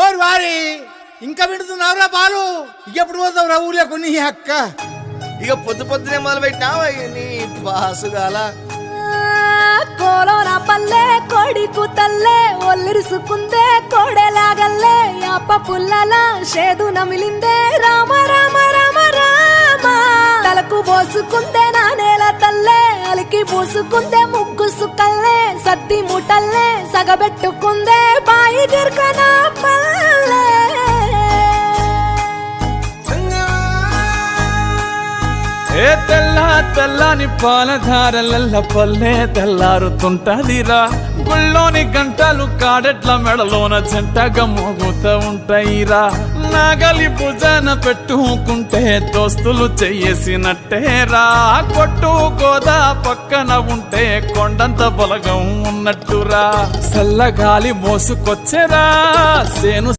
ఓరి వారి ఇంకా వింటున్నావురా బాలు? ఎప్పుడు పోతావు రా ఊళ్ళో కొన్ని అక్క? ఇక పొద్దు పొద్దునే మొదలు పెట్టినావా నీ బాసుగాల? కోలోన పల్లె కొడికు తల్లే ఒల్లిరుసుకుందే కోడెలాగల్లే అప్ప పుల్లల షేదు నమిలిందే రామ రామ రామ రామ తలకు పోసుకుందే నా నేల తల్లే అలికి పూసుకుందే ముగ్గు సుక్కల్లే సద్ది ముటల్లే సగబెట్టుకుందే బాయి గిర్కన పల్లె. ఏ తెల్ల తెల్లని పాలధారలల్ల పల్లె తెల్లారుతుంటదిరా. గుళ్ళోని గంటలు కాడెట్ల మెడలోన జంటగా మోగుతూ ఉంటాయిరా. నాగలి భుజాన పెట్టుకుంటే దోస్తులు చెయ్యేసినట్టేరా. కొట్టు గోదా పక్కన ఉంటే కొండంత బలగం ఉన్నట్టురా. చల్లగాలి మోసుకొచ్చెరా సేను